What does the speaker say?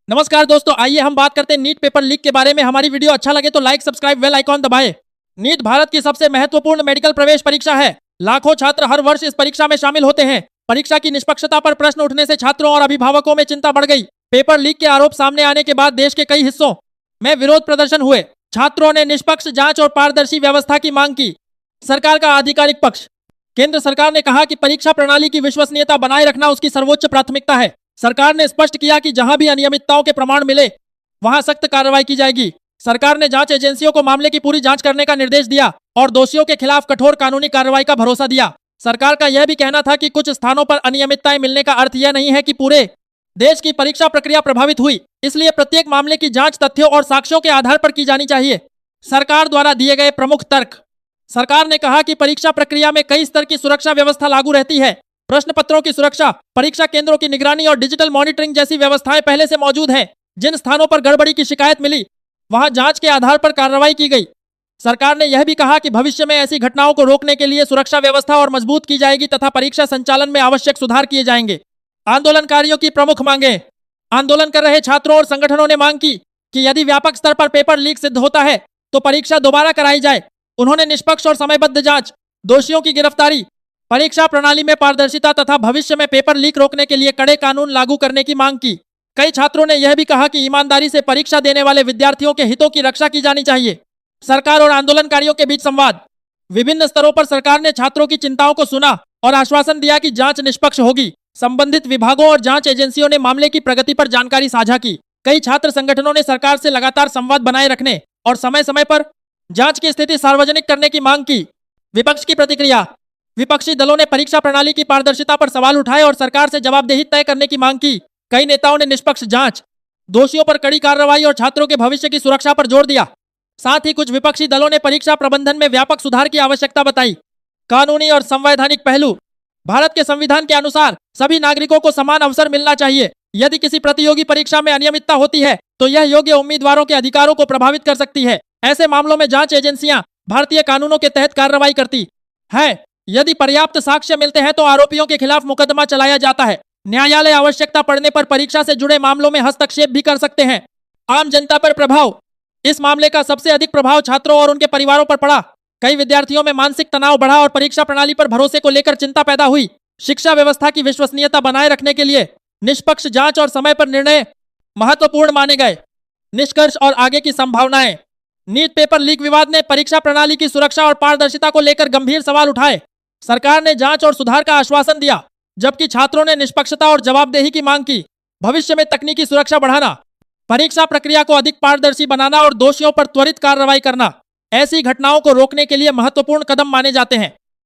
नमस्कार दोस्तों, आइए हम बात करते हैं नीट पेपर लीक के बारे में। हमारी वीडियो अच्छा लगे तो लाइक, सब्सक्राइब, बेल आइकॉन दबाएं। नीट भारत की सबसे महत्वपूर्ण मेडिकल प्रवेश परीक्षा है। लाखों छात्र हर वर्ष इस परीक्षा में शामिल होते हैं। परीक्षा की निष्पक्षता पर प्रश्न उठने से छात्रों और अभिभावकों में चिंता बढ़ गई। पेपर लीक के आरोप सामने आने के बाद देश के कई हिस्सों में विरोध प्रदर्शन हुए। छात्रों ने निष्पक्ष जांच और पारदर्शी व्यवस्था की मांग की। सरकार का आधिकारिक पक्ष। केंद्र सरकार ने कहा कि परीक्षा प्रणाली की विश्वसनीयता बनाए रखना उसकी सर्वोच्च प्राथमिकता है। सरकार ने स्पष्ट किया कि जहां भी अनियमितताओं के प्रमाण मिले वहां सख्त कार्रवाई की जाएगी। सरकार ने जांच एजेंसियों को मामले की पूरी जांच करने का निर्देश दिया और दोषियों के खिलाफ कठोर कानूनी कार्रवाई का भरोसा दिया। सरकार का यह भी कहना था कि कुछ स्थानों पर अनियमितताएं मिलने का अर्थ यह नहीं है कि पूरे देश की परीक्षा प्रक्रिया प्रभावित हुई, इसलिए प्रत्येक मामले की जांच तथ्यों और साक्ष्यों के आधार पर की जानी चाहिए। सरकार द्वारा दिए गए प्रमुख तर्क। सरकार ने कहा कि परीक्षा प्रक्रिया में कई स्तर की सुरक्षा व्यवस्था लागू रहती है। प्रश्न पत्रों की सुरक्षा, परीक्षा केंद्रों की निगरानी और डिजिटल मॉनिटरिंग जैसी व्यवस्थाएं पहले से मौजूद हैं। जिन स्थानों पर गड़बड़ी की शिकायत मिली वहां जांच के आधार पर कार्रवाई की गई। सरकार ने यह भी कहा कि भविष्य में ऐसी घटनाओं को रोकने के लिए सुरक्षा व्यवस्था और मजबूत की जाएगी तथा परीक्षा संचालन में आवश्यक सुधार किए जाएंगे। आंदोलनकारियों की प्रमुख मांगे। आंदोलन कर रहे छात्रों और संगठनों ने मांग की कि यदि व्यापक स्तर पर पेपर लीक सिद्ध होता है तो परीक्षा दोबारा कराई जाए। उन्होंने निष्पक्ष और समयबद्ध जांच, दोषियों की गिरफ्तारी, परीक्षा प्रणाली में पारदर्शिता तथा भविष्य में पेपर लीक रोकने के लिए कड़े कानून लागू करने की मांग की। कई छात्रों ने यह भी कहा कि ईमानदारी से परीक्षा देने वाले विद्यार्थियों के हितों की रक्षा की जानी चाहिए। सरकार और आंदोलनकारियों के बीच संवाद। विभिन्न स्तरों पर सरकार ने छात्रों की चिंताओं को सुना और आश्वासन दिया कि जांच निष्पक्ष होगी। संबंधित विभागों और जांच एजेंसियों ने मामले की प्रगति पर जानकारी साझा की। कई छात्र संगठनों ने सरकार से लगातार संवाद बनाए रखने और समय समय पर जांच की स्थिति सार्वजनिक करने की मांग की। विपक्ष की प्रतिक्रिया। विपक्षी दलों ने परीक्षा प्रणाली की पारदर्शिता पर सवाल उठाए और सरकार से जवाबदेही तय करने की मांग की। कई नेताओं ने निष्पक्ष जांच, दोषियों पर कड़ी कार्रवाई और छात्रों के भविष्य की सुरक्षा पर जोर दिया। साथ ही कुछ विपक्षी दलों ने परीक्षा प्रबंधन में व्यापक सुधार की आवश्यकता बताई। कानूनी और संवैधानिक पहलू। भारत के संविधान के अनुसार सभी नागरिकों को समान अवसर मिलना चाहिए। यदि किसी प्रतियोगी परीक्षा में अनियमितता होती है तो यह योग्य उम्मीदवारों के अधिकारों को प्रभावित कर सकती है। ऐसे मामलों में जांच एजेंसियां भारतीय कानूनों के तहत कार्रवाई करती है। यदि पर्याप्त साक्ष्य मिलते हैं तो आरोपियों के खिलाफ मुकदमा चलाया जाता है। न्यायालय आवश्यकता पड़ने पर परीक्षा से जुड़े मामलों में हस्तक्षेप भी कर सकते हैं। आम जनता पर प्रभाव। इस मामले का सबसे अधिक प्रभाव छात्रों और उनके परिवारों पर पड़ा। कई विद्यार्थियों में मानसिक तनाव बढ़ा और परीक्षा प्रणाली पर भरोसे को लेकर चिंता पैदा हुई। शिक्षा व्यवस्था की विश्वसनीयता बनाए रखने के लिए निष्पक्ष जांच और समय पर निर्णय महत्वपूर्ण माने गए। निष्कर्ष और आगे की संभावनाएं। नीट पेपर लीक विवाद ने परीक्षा प्रणाली की सुरक्षा और पारदर्शिता को लेकर गंभीर सवाल उठाए। सरकार ने जांच और सुधार का आश्वासन दिया, जबकि छात्रों ने निष्पक्षता और जवाबदेही की मांग की। भविष्य में तकनीकी सुरक्षा बढ़ाना, परीक्षा प्रक्रिया को अधिक पारदर्शी बनाना और दोषियों पर त्वरित कार्रवाई करना ऐसी घटनाओं को रोकने के लिए महत्वपूर्ण कदम माने जाते हैं।